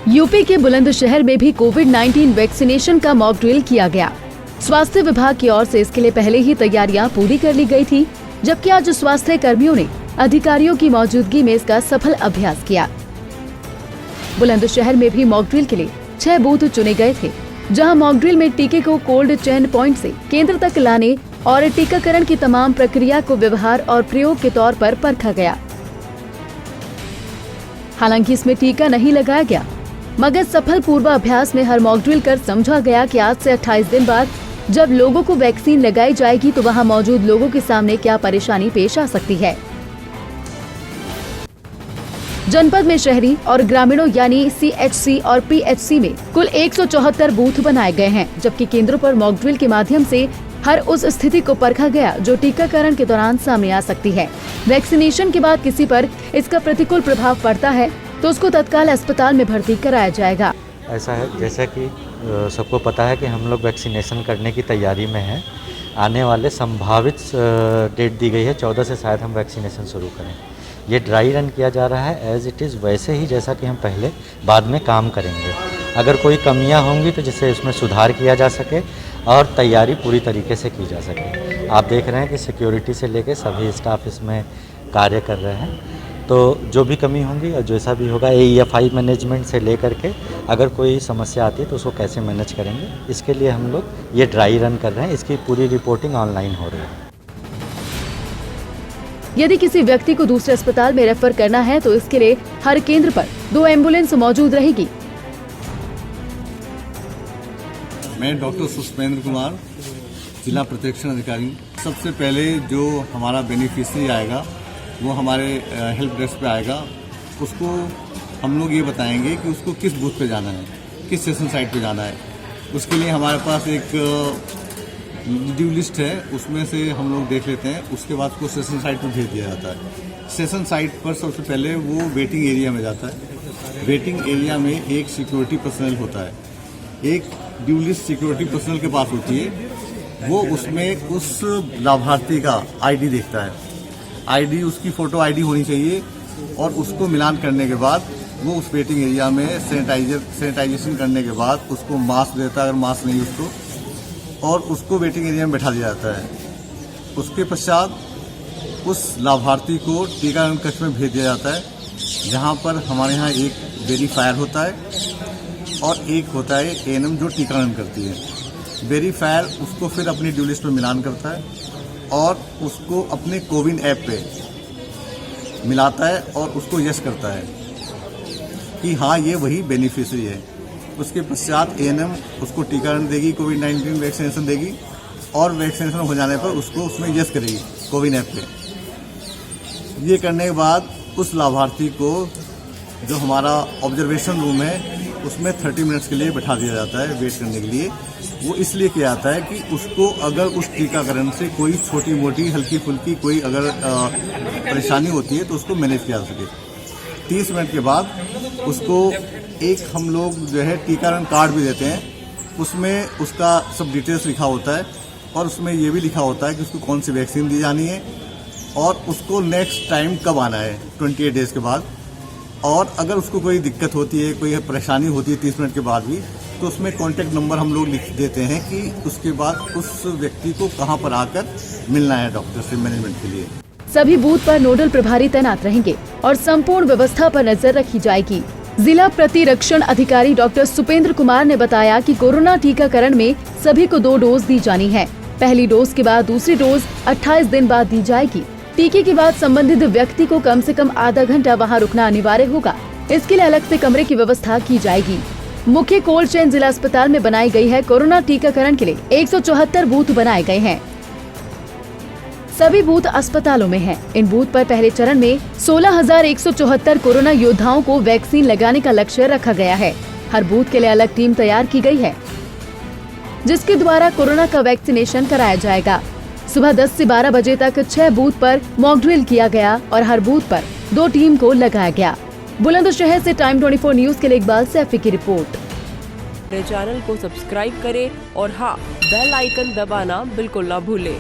UP के बुलंदशहर में भी कोविड-19 वैक्सीनेशन का मॉक ड्रिल किया गया। स्वास्थ्य विभाग की ओर से इसके लिए पहले ही तैयारियां पूरी कर ली गई थी, जबकि आज स्वास्थ्य कर्मियों ने अधिकारियों की मौजूदगी में इसका सफल अभ्यास किया। बुलंदशहर में भी मॉक ड्रिल के लिए 6 बूथ चुने गए थे, जहां मॉक ड्रिल में टीके को कोल्ड चेन पॉइंट से केंद्र तक लाने और टीकाकरण की तमाम प्रक्रिया को व्यवहार और प्रयोग के तौर पर परखा गया। हालांकि इसमें टीका नहीं लगाया गया, मगर सफल पूर्वाभ्यास में हर मॉक ड्रिल कर समझा गया कि आज से 28 दिन बाद जब लोगों को वैक्सीन लगाई जाएगी तो वहां मौजूद लोगों के सामने क्या परेशानी पेश आ सकती है। जनपद में शहरी और ग्रामीणों यानी CHC और PHC में कुल 174 बूथ बनाए गए हैं, जबकि केंद्रों पर मॉक ड्रिल के माध्यम से हर उस स्थिति को परखा गया जो टीकाकरण के दौरान सामने आ सकती है। वैक्सीनेशन के बाद किसी पर इसका प्रतिकूल प्रभाव पड़ता है तो उसको तत्काल अस्पताल में भर्ती कराया जाएगा। ऐसा है जैसा कि सबको पता है कि हम लोग वैक्सीनेशन करने की तैयारी में हैं। आने वाले संभावित डेट दी गई है 14 से शायद हम वैक्सीनेशन शुरू करें। ये ड्राई रन किया जा रहा है एज इट इज़, वैसे ही जैसा कि हम पहले बाद में काम करेंगे। अगर कोई कमियां होंगी तो जिससे उसमें सुधार किया जा सके और तैयारी पूरी तरीके से की जा सके। आप देख रहे हैं कि सिक्योरिटी से लेके सभी स्टाफ इसमें कार्य कर रहे हैं, तो जो भी कमी होंगी और जैसा भी होगा AEFI मैनेजमेंट से लेकर के अगर कोई समस्या आती है तो उसको कैसे मैनेज करेंगे, इसके लिए हम लोग ये ड्राई रन कर रहे हैं। इसकी पूरी रिपोर्टिंग ऑनलाइन हो रही है। यदि किसी व्यक्ति को दूसरे अस्पताल में रेफर करना है तो इसके लिए हर केंद्र पर 2 एम्बुलेंस मौजूद रहेगी। मैं डॉक्टर सुपेंद्र कुमार, जिला प्रतिरक्षण अधिकारी। सबसे पहले जो हमारा बेनिफिशियरी आएगा वो हमारे हेल्प डेस्क पे आएगा। उसको हम लोग ये बताएंगे कि उसको किस बूथ पे जाना है, किस सेशन साइट पे जाना है। उसके लिए हमारे पास एक ड्यू लिस्ट है, उसमें से हम लोग देख लेते हैं। उसके बाद उसको सेशन साइट पर भेज दिया जाता है। सेशन साइट पर सबसे पहले वो वेटिंग एरिया में जाता है। वेटिंग एरिया में एक सिक्योरिटी पर्सनल होता है, एक ड्यू लिस्ट सिक्योरिटी पर्सनल के पास होती है। वो उसमें उस लाभार्थी का ID देखता है। ID उसकी फोटो ID होनी चाहिए और उसको मिलान करने के बाद वो उस वेटिंग एरिया में सैनिटाइजेशन करने के बाद उसको मास्क देता है, अगर मास्क नहीं उसको, और उसको वेटिंग एरिया में बैठा दिया जाता है। उसके पश्चात उस लाभार्थी को टीकाकरण कक्ष में भेज दिया जाता है, जहां पर हमारे यहाँ एक वेरीफायर होता है और एक होता है ANM जो टीकाकरण करती है। वेरीफायर उसको फिर अपनी ड्यू लिस्ट में मिलान करता है और उसको अपने कोविन ऐप पे मिलाता है और उसको यस करता है कि हाँ ये वही बेनिफिशियरी है। उसके पश्चात ANM उसको टीकाकरण देगी, कोविड-19 वैक्सीनेशन देगी और वैक्सीनेशन हो जाने पर उसको उसमें यस करेगी कोविन ऐप पे। ये करने के बाद उस लाभार्थी को जो हमारा ऑब्जर्वेशन रूम है उसमें 30 मिनट्स के लिए बैठा दिया जाता है वेट करने के लिए। वो इसलिए किया जाता है कि उसको अगर उस टीकाकरण से कोई छोटी मोटी हल्की फुल्की कोई अगर परेशानी होती है तो उसको मैनेज किया जा सके। 30 मिनट के बाद उसको एक हम लोग जो है टीकाकरण कार्ड भी देते हैं, उसमें उसका सब डिटेल्स लिखा होता है और उसमें ये भी लिखा होता है कि उसको कौन सी वैक्सीन दी जानी है और उसको नेक्स्ट टाइम कब आना है 28 डेज के बाद। और अगर उसको कोई दिक्कत होती है, कोई परेशानी होती है 30 मिनट के बाद भी, तो उसमें कॉन्टैक्ट नंबर हम लोग लिख देते हैं कि उसके बाद उस व्यक्ति को कहां पर आकर मिलना है डॉक्टर से मैनेजमेंट के लिए। सभी बूथ पर नोडल प्रभारी तैनात रहेंगे और संपूर्ण व्यवस्था पर नजर रखी जाएगी। जिला प्रतिरक्षण अधिकारी डॉक्टर सुपेंद्र कुमार ने बताया कि कोरोना टीकाकरण में सभी को 2 डोज दी जानी है। पहली डोज के बाद दूसरी डोज 28 दिन बाद दी जाएगी। टीके के बाद संबंधित व्यक्ति को कम से कम आधा घंटा वहां रुकना अनिवार्य होगा। इसके लिए अलग से कमरे की व्यवस्था की जाएगी। मुख्य कोल्ड चेन जिला अस्पताल में बनाई गई है। कोरोना टीकाकरण के लिए 174 बूथ बनाए गए हैं। सभी बूथ अस्पतालों में हैं। इन बूथ पर पहले चरण में 16,174 कोरोना योद्धाओं को वैक्सीन लगाने का लक्ष्य रखा गया है। हर बूथ के लिए अलग टीम तैयार की गई है, जिसके द्वारा कोरोना का वैक्सीनेशन कराया जाएगा। सुबह 10 से 12 बजे तक 6 बूथ पर मॉक ड्रिल किया गया और हर बूथ पर 2 टीम को लगाया गया। बुलंदशहर से टाइम 24 न्यूज के लिए इकबाल सैफी की रिपोर्ट। चैनल को सब्सक्राइब करें और हाँ, बेल आइकन दबाना बिल्कुल ना भूलें।